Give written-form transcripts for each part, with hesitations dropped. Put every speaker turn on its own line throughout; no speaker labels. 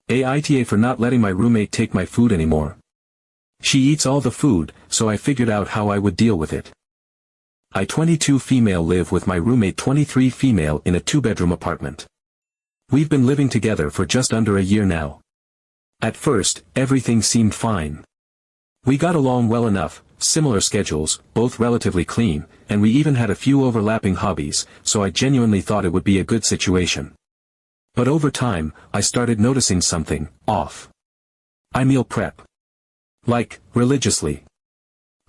AITA for not letting my roommate take my food anymore. She eats all the food, so I figured out how I would deal with it. I 22 female live with my roommate 23 female in a 2-bedroom apartment. We've been living together for just under a year now. At first, everything seemed fine. We got along well enough, similar schedules, both relatively clean, and we even had a few overlapping hobbies, so I genuinely thought it would be a good situation. But over time, I started noticing something off. I meal prep. Like, religiously.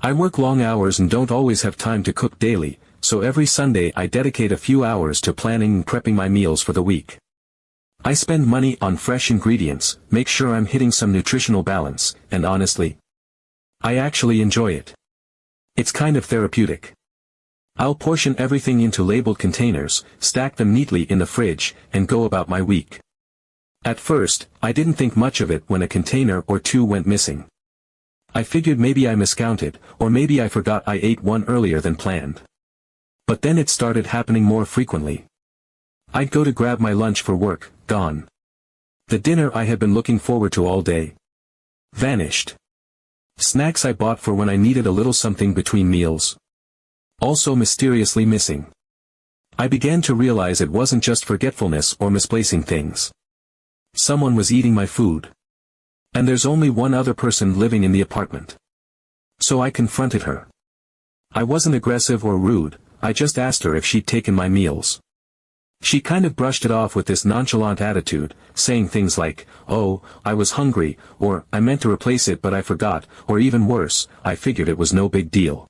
I work long hours and don't always have time to cook daily, so every Sunday I dedicate a few hours to planning and prepping my meals for the week. I spend money on fresh ingredients, make sure I'm hitting some nutritional balance, and honestly, I actually enjoy it. It's kind of therapeutic. I'll portion everything into labeled containers, stack them neatly in the fridge, and go about my week. At first, I didn't think much of it when a container or two went missing. I figured maybe I miscounted, or maybe I forgot I ate one earlier than planned. But then it started happening more frequently. I'd go to grab my lunch for work, gone. The dinner I had been looking forward to all day vanished. Snacks I bought for when I needed a little something between meals also mysteriously missing. I began to realize it wasn't just forgetfulness or misplacing things. Someone was eating my food. And there's only one other person living in the apartment. So I confronted her. I wasn't aggressive or rude, I just asked her if she'd taken my meals. She kind of brushed it off with this nonchalant attitude, saying things like, "Oh, I was hungry," or "I meant to replace it but I forgot," or even worse, "I figured it was no big deal."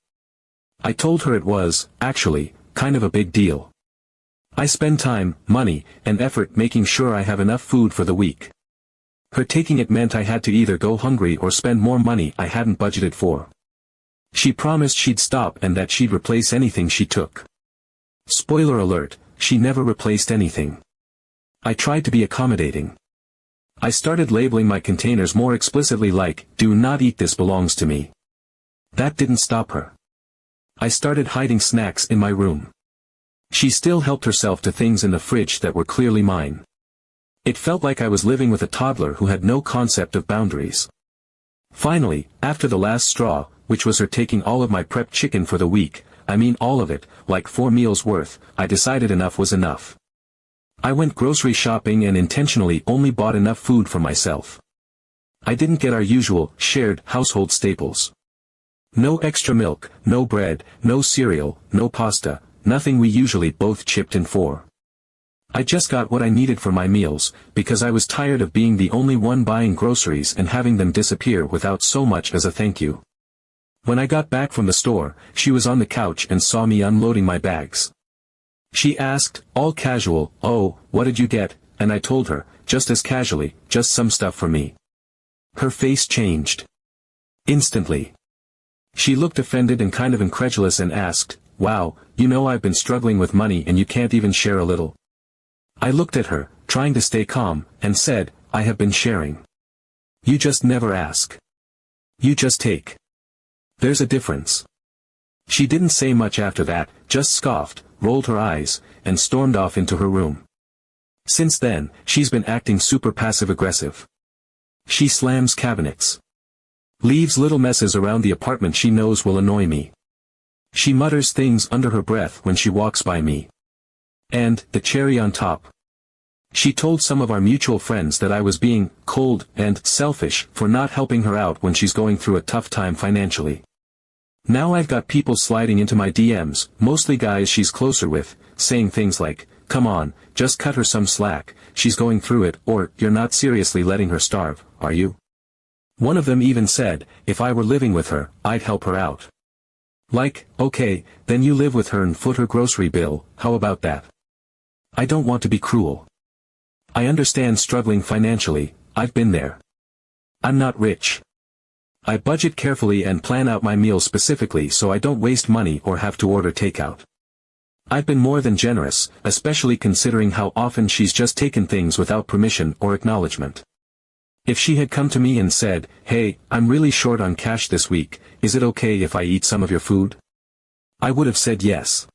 I told her it was, actually, kind of a big deal. I spend time, money, and effort making sure I have enough food for the week. Her taking it meant I had to either go hungry or spend more money I hadn't budgeted for. She promised she'd stop and that she'd replace anything she took. Spoiler alert, she never replaced anything. I tried to be accommodating. I started labeling my containers more explicitly like, "Do not eat, this belongs to me." That didn't stop her. I started hiding snacks in my room. She still helped herself to things in the fridge that were clearly mine. It felt like I was living with a toddler who had no concept of boundaries. Finally, after the last straw, which was her taking all of my prepped chicken for the week, I mean all of it, like 4 meals worth, I decided enough was enough. I went grocery shopping and intentionally only bought enough food for myself. I didn't get our usual, shared, household staples. No extra milk, no bread, no cereal, no pasta, nothing we usually both chipped in for. I just got what I needed for my meals, because I was tired of being the only one buying groceries and having them disappear without so much as a thank you. When I got back from the store, she was on the couch and saw me unloading my bags. She asked, all casual, "Oh, what did you get?" And I told her, just as casually, "Just some stuff for me." Her face changed. Instantly. She looked offended and kind of incredulous and asked, "Wow, you know I've been struggling with money and you can't even share a little?" I looked at her, trying to stay calm, and said, "I have been sharing. You just never ask. You just take. There's a difference." She didn't say much after that, just scoffed, rolled her eyes, and stormed off into her room. Since then, she's been acting super passive-aggressive. She slams cabinets. Leaves little messes around the apartment she knows will annoy me. She mutters things under her breath when she walks by me. And, the cherry on top, she told some of our mutual friends that I was being cold and selfish for not helping her out when she's going through a tough time financially. Now I've got people sliding into my DMs, mostly guys she's closer with, saying things like, "Come on, just cut her some slack, she's going through it," or, "You're not seriously letting her starve, are you?" One of them even said, if I were living with her, I'd help her out. Like, okay, then you live with her and foot her grocery bill, how about that? I don't want to be cruel. I understand struggling financially, I've been there. I'm not rich. I budget carefully and plan out my meals specifically so I don't waste money or have to order takeout. I've been more than generous, especially considering how often she's just taken things without permission or acknowledgement. If she had come to me and said, "Hey, I'm really short on cash this week, is it okay if I eat some of your food?" I would have said yes.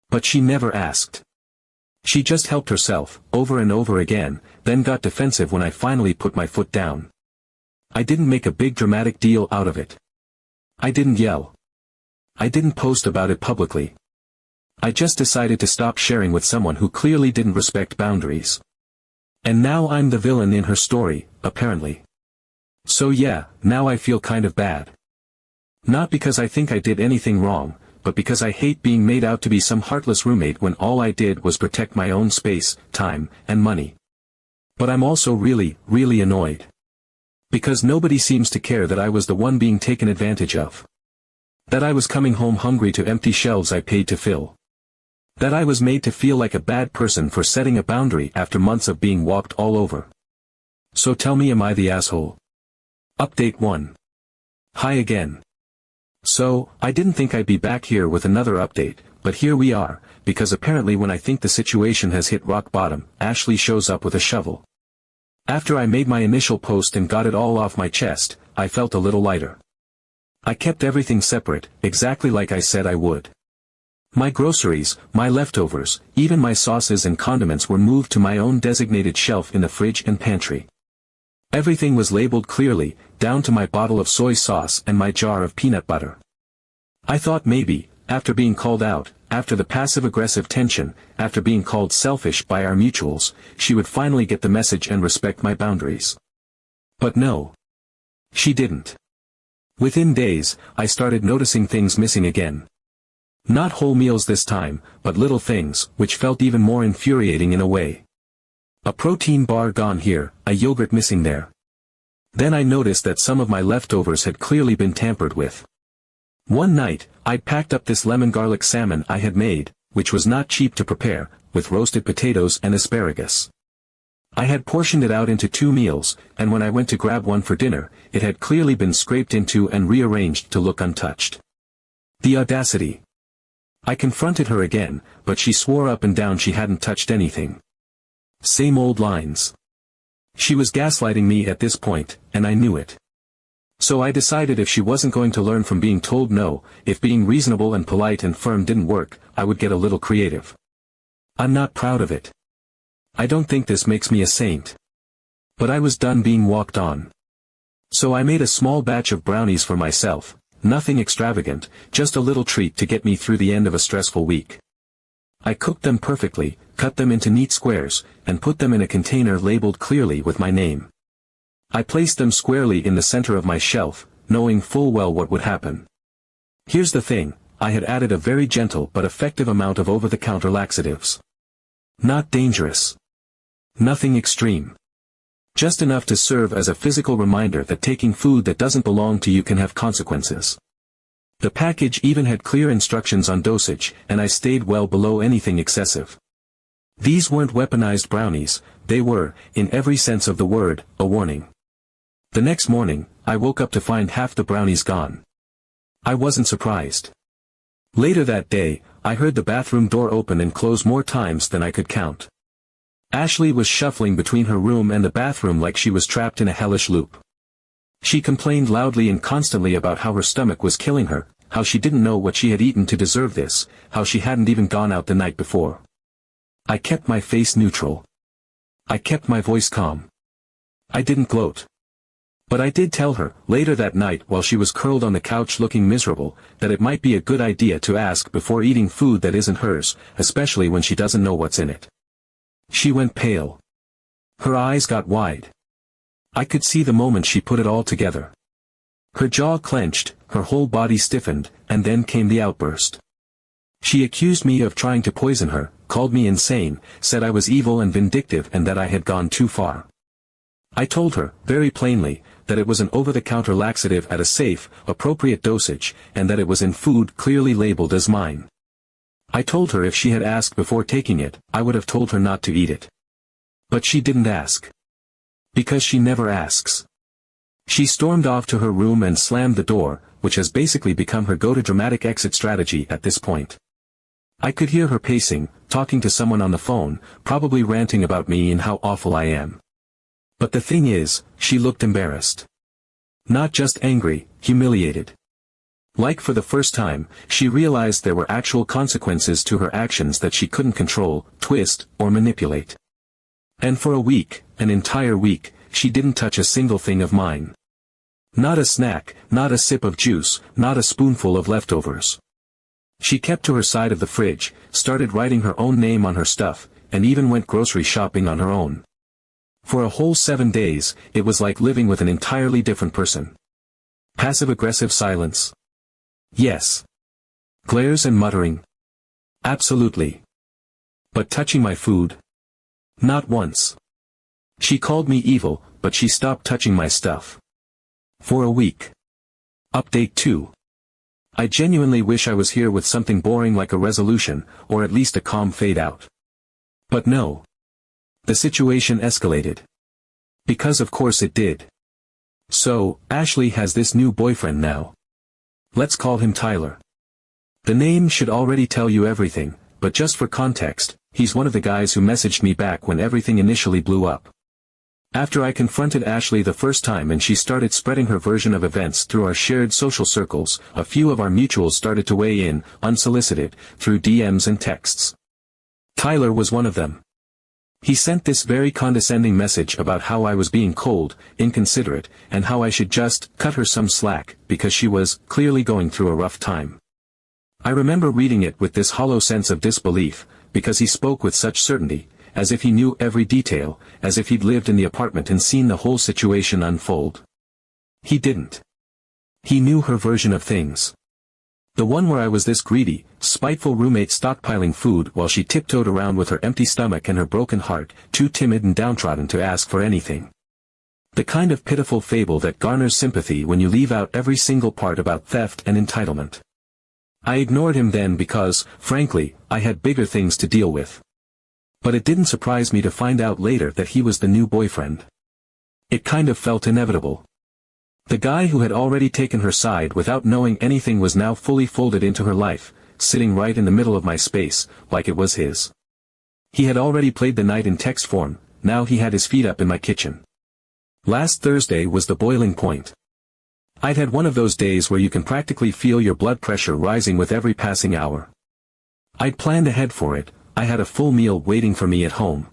But she never asked. She just helped herself, over and over again, then got defensive when I finally put my foot down. I didn't make a big dramatic deal out of it. I didn't yell. I didn't post about it publicly. I just decided to stop sharing with someone who clearly didn't respect boundaries. And now I'm the villain in her story, apparently. So yeah, now I feel kind of bad. Not because I think I did anything wrong, but because I hate being made out to be some heartless roommate when all I did was protect my own space, time, and money. But I'm also really, really annoyed. Because nobody seems to care that I was the one being taken advantage of. That I was coming home hungry to empty shelves I paid to fill. That I was made to feel like a bad person for setting a boundary after months of being walked all over. So tell me, am I the asshole? Update 1. Hi again. So, I didn't think I'd be back here with another update, but here we are, because apparently when I think the situation has hit rock bottom, Ashley shows up with a shovel. After I made my initial post and got it all off my chest, I felt a little lighter. I kept everything separate, exactly like I said I would. My groceries, my leftovers, even my sauces and condiments were moved to my own designated shelf in the fridge and pantry. Everything was labeled clearly, down to my bottle of soy sauce and my jar of peanut butter. I thought maybe, after being called out, after the passive-aggressive tension, after being called selfish by our mutuals, she would finally get the message and respect my boundaries. But no. She didn't. Within days, I started noticing things missing again. Not whole meals this time, but little things, which felt even more infuriating in a way. A protein bar gone here, a yogurt missing there. Then I noticed that some of my leftovers had clearly been tampered with. One night, I'd packed up this lemon garlic salmon I had made, which was not cheap to prepare, with roasted potatoes and asparagus. I had portioned it out into 2 meals, and when I went to grab one for dinner, it had clearly been scraped into and rearranged to look untouched. The audacity. I confronted her again, but she swore up and down she hadn't touched anything. Same old lines. She was gaslighting me at this point, and I knew it. So I decided if she wasn't going to learn from being told no, if being reasonable and polite and firm didn't work, I would get a little creative. I'm not proud of it. I don't think this makes me a saint. But I was done being walked on. So I made a small batch of brownies for myself, nothing extravagant, just a little treat to get me through the end of a stressful week. I cooked them perfectly, cut them into neat squares, and put them in a container labeled clearly with my name. I placed them squarely in the center of my shelf, knowing full well what would happen. Here's the thing, I had added a very gentle but effective amount of over-the-counter laxatives. Not dangerous. Nothing extreme. Just enough to serve as a physical reminder that taking food that doesn't belong to you can have consequences. The package even had clear instructions on dosage, and I stayed well below anything excessive. These weren't weaponized brownies, they were, in every sense of the word, a warning. The next morning, I woke up to find half the brownies gone. I wasn't surprised. Later that day, I heard the bathroom door open and close more times than I could count. Ashley was shuffling between her room and the bathroom like she was trapped in a hellish loop. She complained loudly and constantly about how her stomach was killing her, how she didn't know what she had eaten to deserve this, how she hadn't even gone out the night before. I kept my face neutral. I kept my voice calm. I didn't gloat. But I did tell her, later that night while she was curled on the couch looking miserable, that it might be a good idea to ask before eating food that isn't hers, especially when she doesn't know what's in it. She went pale. Her eyes got wide. I could see the moment she put it all together. Her jaw clenched, her whole body stiffened, and then came the outburst. She accused me of trying to poison her, called me insane, said I was evil and vindictive and that I had gone too far. I told her, very plainly, that it was an over-the-counter laxative at a safe, appropriate dosage, and that it was in food clearly labeled as mine. I told her if she had asked before taking it, I would have told her not to eat it. But she didn't ask. Because she never asks. She stormed off to her room and slammed the door, which has basically become her go-to dramatic exit strategy at this point. I could hear her pacing, talking to someone on the phone, probably ranting about me and how awful I am. But the thing is, she looked embarrassed. Not just angry, humiliated. Like for the first time, she realized there were actual consequences to her actions that she couldn't control, twist, or manipulate. And for a week, an entire week, she didn't touch a single thing of mine. Not a snack, not a sip of juice, not a spoonful of leftovers. She kept to her side of the fridge, started writing her own name on her stuff, and even went grocery shopping on her own. For a whole 7 days, it was like living with an entirely different person. Passive-aggressive silence. Yes. Glares and muttering. Absolutely. But touching my food? Not once. She called me evil, but she stopped touching my stuff. For a week. Update 2. I genuinely wish I was here with something boring like a resolution, or at least a calm fade-out. But no. The situation escalated. Because of course it did. So, Ashley has this new boyfriend now. Let's call him Tyler. The name should already tell you everything, but just for context, he's one of the guys who messaged me back when everything initially blew up. After I confronted Ashley the first time and she started spreading her version of events through our shared social circles, a few of our mutuals started to weigh in, unsolicited, through DMs and texts. Tyler was one of them. He sent this very condescending message about how I was being cold, inconsiderate, and how I should just cut her some slack, because she was clearly going through a rough time. I remember reading it with this hollow sense of disbelief, because he spoke with such certainty, as if he knew every detail, as if he'd lived in the apartment and seen the whole situation unfold. He didn't. He knew her version of things. The one where I was this greedy, spiteful roommate stockpiling food while she tiptoed around with her empty stomach and her broken heart, too timid and downtrodden to ask for anything. The kind of pitiful fable that garners sympathy when you leave out every single part about theft and entitlement. I ignored him then because, frankly, I had bigger things to deal with. But it didn't surprise me to find out later that he was the new boyfriend. It kind of felt inevitable. The guy who had already taken her side without knowing anything was now fully folded into her life, sitting right in the middle of my space, like it was his. He had already played the night in text form, now he had his feet up in my kitchen. Last Thursday was the boiling point. I'd had one of those days where you can practically feel your blood pressure rising with every passing hour. I'd planned ahead for it. I had a full meal waiting for me at home.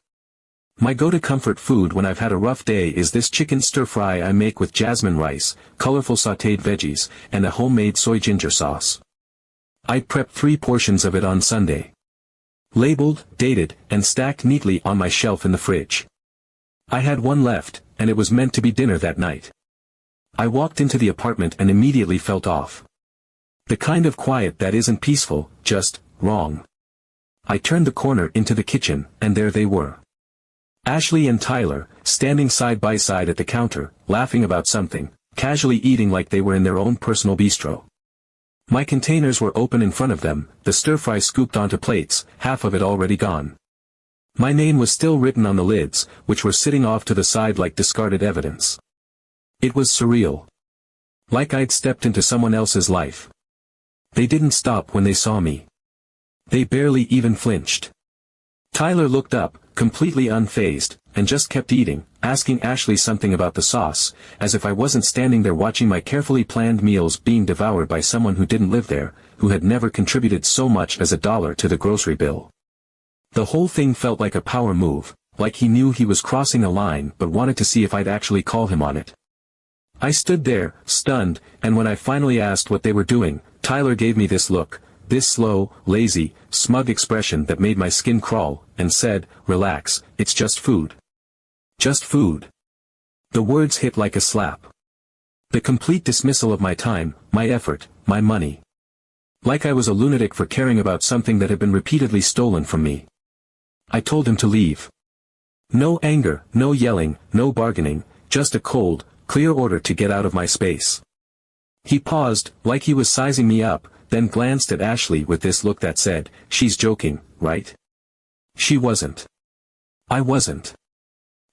My go-to comfort food when I've had a rough day is this chicken stir-fry I make with jasmine rice, colorful sautéed veggies, and a homemade soy ginger sauce. I'd prepped 3 portions of it on Sunday. Labeled, dated, and stacked neatly on my shelf in the fridge. I had one left, and it was meant to be dinner that night. I walked into the apartment and immediately felt off. The kind of quiet that isn't peaceful, just wrong. I turned the corner into the kitchen, and there they were. Ashley and Tyler, standing side by side at the counter, laughing about something, casually eating like they were in their own personal bistro. My containers were open in front of them, the stir-fry scooped onto plates, half of it already gone. My name was still written on the lids, which were sitting off to the side like discarded evidence. It was surreal. Like I'd stepped into someone else's life. They didn't stop when they saw me. They barely even flinched. Tyler looked up, completely unfazed, and just kept eating, asking Ashley something about the sauce, as if I wasn't standing there watching my carefully planned meals being devoured by someone who didn't live there, who had never contributed so much as $1 to the grocery bill. The whole thing felt like a power move, like he knew he was crossing a line but wanted to see if I'd actually call him on it. I stood there, stunned, and when I finally asked what they were doing, Tyler gave me this look, this slow, lazy, smug expression that made my skin crawl, and said, "Relax, it's just food." Just food. The words hit like a slap. The complete dismissal of my time, my effort, my money. Like I was a lunatic for caring about something that had been repeatedly stolen from me. I told him to leave. No anger, no yelling, no bargaining, just a cold, clear order to get out of my space. He paused, like he was sizing me up, then glanced at Ashley with this look that said, "She's joking, right?" She wasn't. I wasn't.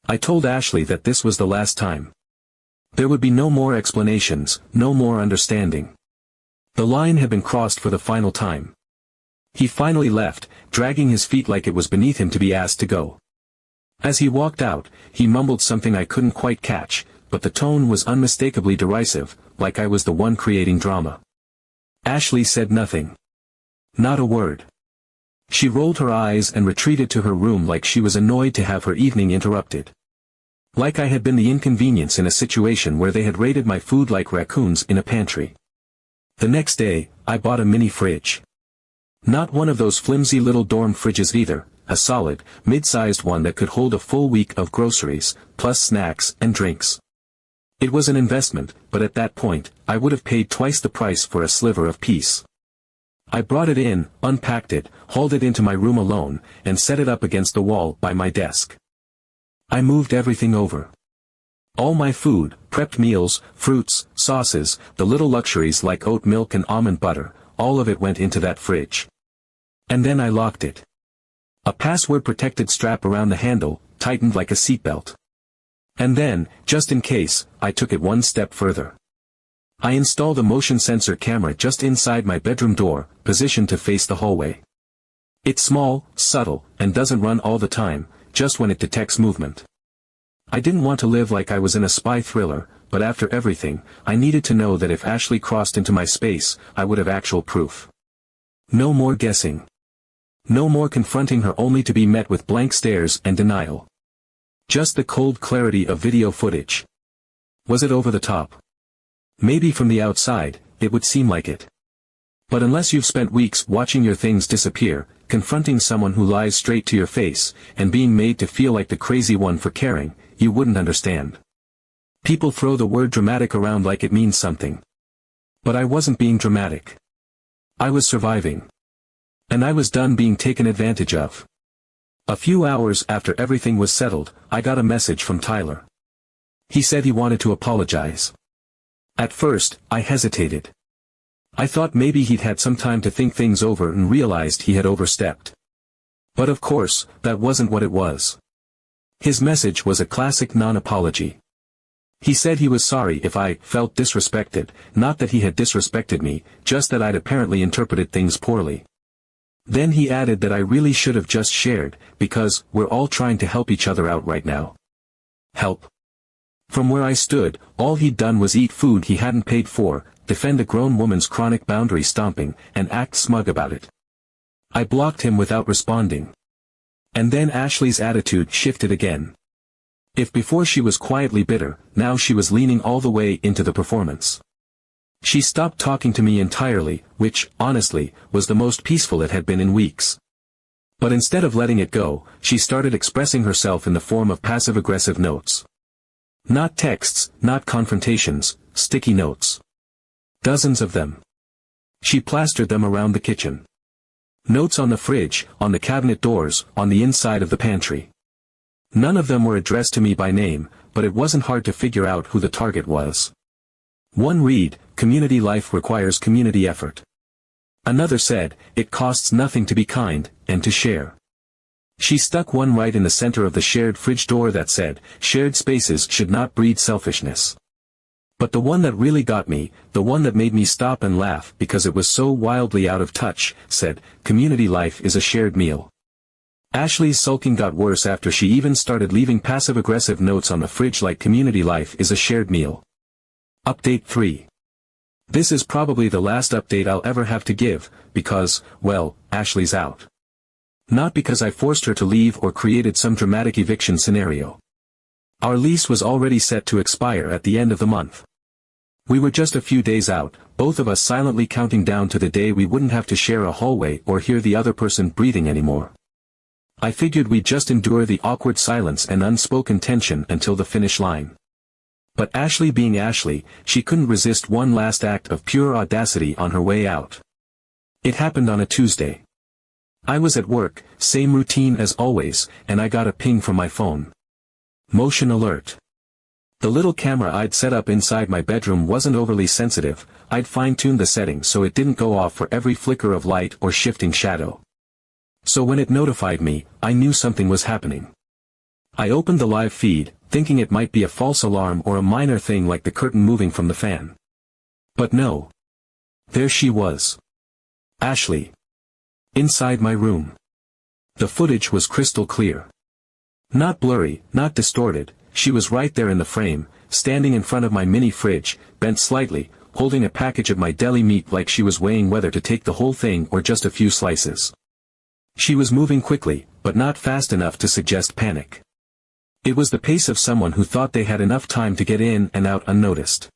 I told Ashley that this was the last time. There would be no more explanations, no more understanding. The line had been crossed for the final time. He finally left, dragging his feet like it was beneath him to be asked to go. As he walked out, he mumbled something I couldn't quite catch, but the tone was unmistakably derisive, like I was the one creating drama. Ashley said nothing. Not a word. She rolled her eyes and retreated to her room like she was annoyed to have her evening interrupted. Like I had been the inconvenience in a situation where they had raided my food like raccoons in a pantry. The next day, I bought a mini fridge. Not one of those flimsy little dorm fridges either, a solid, mid-sized one that could hold a full week of groceries, plus snacks and drinks. It was an investment, but at that point, I would have paid twice the price for a sliver of peace. I brought it in, unpacked it, hauled it into my room alone, and set it up against the wall by my desk. I moved everything over. All my food, prepped meals, fruits, sauces, the little luxuries like oat milk and almond butter, all of it went into that fridge. And then I locked it. A password-protected strap around the handle, tightened like a seatbelt. And then, just in case, I took it one step further. I installed a motion sensor camera just inside my bedroom door, positioned to face the hallway. It's small, subtle, and doesn't run all the time, just when it detects movement. I didn't want to live like I was in a spy thriller, but after everything, I needed to know that if Ashley crossed into my space, I would have actual proof. No more guessing. No more confronting her only to be met with blank stares and denial. Just the cold clarity of video footage. Was it over the top? Maybe from the outside, it would seem like it. But unless you've spent weeks watching your things disappear, confronting someone who lies straight to your face, and being made to feel like the crazy one for caring, you wouldn't understand. People throw the word dramatic around like it means something. But I wasn't being dramatic. I was surviving. And I was done being taken advantage of. A few hours after everything was settled, I got a message from Tyler. He said he wanted to apologize. At first, I hesitated. I thought maybe he'd had some time to think things over and realized he had overstepped. But of course, that wasn't what it was. His message was a classic non-apology. He said he was sorry if I felt disrespected, not that he had disrespected me, just that I'd apparently interpreted things poorly. Then he added that I really should have just shared, because we're all trying to help each other out right now. Help. From where I stood, all he'd done was eat food he hadn't paid for, defend a grown woman's chronic boundary stomping, and act smug about it. I blocked him without responding. And then Ashley's attitude shifted again. If before she was quietly bitter, now she was leaning all the way into the performance. She stopped talking to me entirely, which, honestly, was the most peaceful it had been in weeks. But instead of letting it go, she started expressing herself in the form of passive-aggressive notes. Not texts, not confrontations, sticky notes. Dozens of them. She plastered them around the kitchen. Notes on the fridge, on the cabinet doors, on the inside of the pantry. None of them were addressed to me by name, but it wasn't hard to figure out who the target was. One read, "Community life requires community effort." Another said, "It costs nothing to be kind, and to share." She stuck one right in the center of the shared fridge door that said, "Shared spaces should not breed selfishness." But the one that really got me, the one that made me stop and laugh because it was so wildly out of touch, said, "Community life is a shared meal." Ashley's sulking got worse after she even started leaving passive-aggressive notes on the fridge like "Community life is a shared meal." Update 3. This is probably the last update I'll ever have to give, because, well, Ashley's out. Not because I forced her to leave or created some dramatic eviction scenario. Our lease was already set to expire at the end of the month. We were just a few days out, both of us silently counting down to the day we wouldn't have to share a hallway or hear the other person breathing anymore. I figured we'd just endure the awkward silence and unspoken tension until the finish line. But Ashley being Ashley, she couldn't resist one last act of pure audacity on her way out. It happened on a Tuesday. I was at work, same routine as always, and I got a ping from my phone. Motion alert. The little camera I'd set up inside my bedroom wasn't overly sensitive. I'd fine-tuned the settings so it didn't go off for every flicker of light or shifting shadow. So when it notified me, I knew something was happening. I opened the live feed, thinking it might be a false alarm or a minor thing like the curtain moving from the fan. But no. There she was. Ashley. Inside my room. The footage was crystal clear. Not blurry, not distorted, she was right there in the frame, standing in front of my mini fridge, bent slightly, holding a package of my deli meat like she was weighing whether to take the whole thing or just a few slices. She was moving quickly, but not fast enough to suggest panic. It was the pace of someone who thought they had enough time to get in and out unnoticed.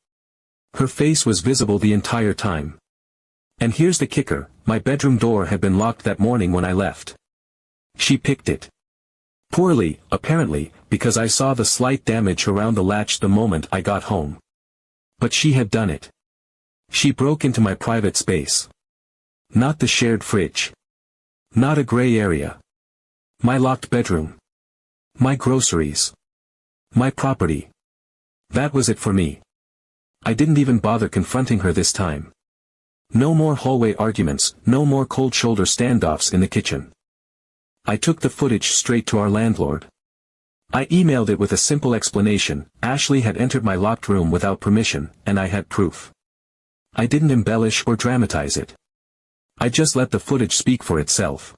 Her face was visible the entire time. And here's the kicker, my bedroom door had been locked that morning when I left. She picked it. Poorly, apparently, because I saw the slight damage around the latch the moment I got home. But she had done it. She broke into my private space. Not the shared fridge. Not a gray area. My locked bedroom. My groceries. My property. That was it for me. I didn't even bother confronting her this time. No more hallway arguments, no more cold shoulder standoffs in the kitchen. I took the footage straight to our landlord. I emailed it with a simple explanation. Ashley had entered my locked room without permission, and I had proof. I didn't embellish or dramatize it. I just let the footage speak for itself.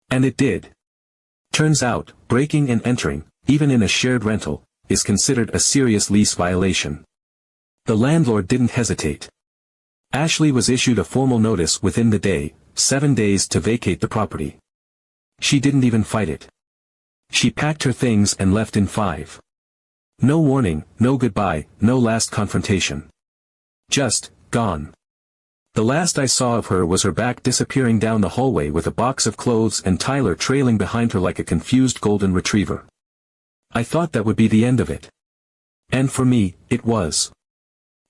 And it did. Turns out, breaking and entering, even in a shared rental, is considered a serious lease violation. The landlord didn't hesitate. Ashley was issued a formal notice within the day, 7 days to vacate the property. She didn't even fight it. She packed her things and left in 5. No warning, no goodbye, no last confrontation. Just, gone. The last I saw of her was her back disappearing down the hallway with a box of clothes and Tyler trailing behind her like a confused golden retriever. I thought that would be the end of it. And for me, it was.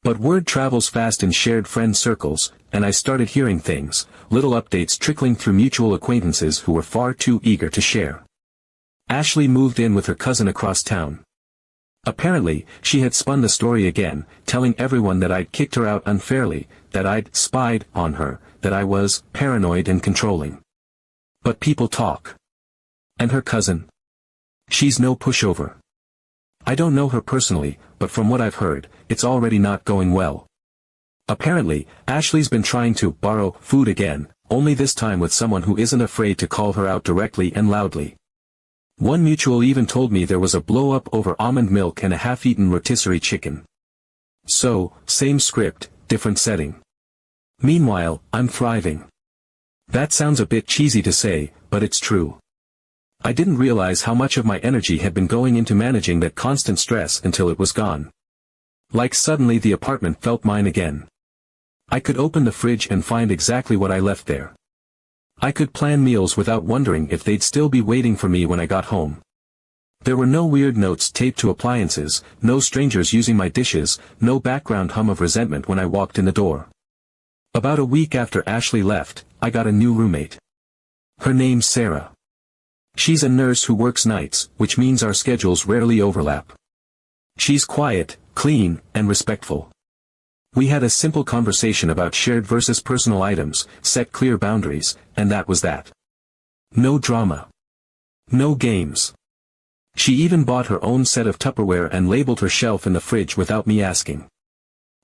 But word travels fast in shared friend circles, and I started hearing things, little updates trickling through mutual acquaintances who were far too eager to share. Ashley moved in with her cousin across town. Apparently, she had spun the story again, telling everyone that I'd kicked her out unfairly, that I'd spied on her, that I was paranoid and controlling. But people talk. And her cousin? She's no pushover. I don't know her personally, but from what I've heard, it's already not going well. Apparently, Ashley's been trying to borrow food again, only this time with someone who isn't afraid to call her out directly and loudly. One mutual even told me there was a blow-up over almond milk and a half-eaten rotisserie chicken. So, same script, different setting. Meanwhile, I'm thriving. That sounds a bit cheesy to say, but it's true. I didn't realize how much of my energy had been going into managing that constant stress until it was gone. Like suddenly the apartment felt mine again. I could open the fridge and find exactly what I left there. I could plan meals without wondering if they'd still be waiting for me when I got home. There were no weird notes taped to appliances, no strangers using my dishes, no background hum of resentment when I walked in the door. About a week after Ashley left, I got a new roommate. Her name's Sarah. She's a nurse who works nights, which means our schedules rarely overlap. She's quiet, clean, and respectful. We had a simple conversation about shared versus personal items, set clear boundaries, and that was that. No drama. No games. She even bought her own set of Tupperware and labeled her shelf in the fridge without me asking.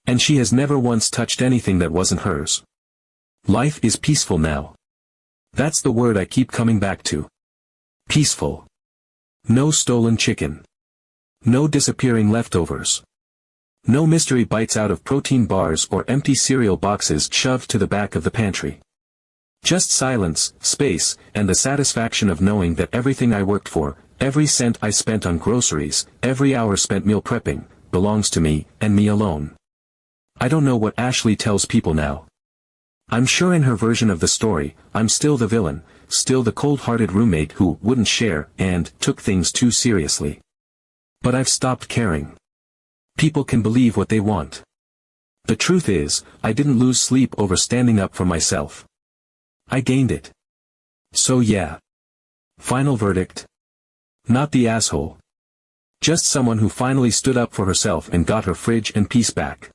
And she has never once touched anything that wasn't hers. Life is peaceful now. That's the word I keep coming back to. Peaceful. No stolen chicken. No disappearing leftovers. No mystery bites out of protein bars or empty cereal boxes shoved to the back of the pantry. Just silence, space, and the satisfaction of knowing that everything I worked for, every cent I spent on groceries, every hour spent meal prepping, belongs to me, and me alone. I don't know what Ashley tells people now. I'm sure in her version of the story, I'm still the villain, still the cold-hearted roommate who wouldn't share and took things too seriously. But I've stopped caring. People can believe what they want. The truth is, I didn't lose sleep over standing up for myself. I gained it. So yeah. Final verdict. Not the asshole. Just someone who finally stood up for herself and got her fridge and peace back.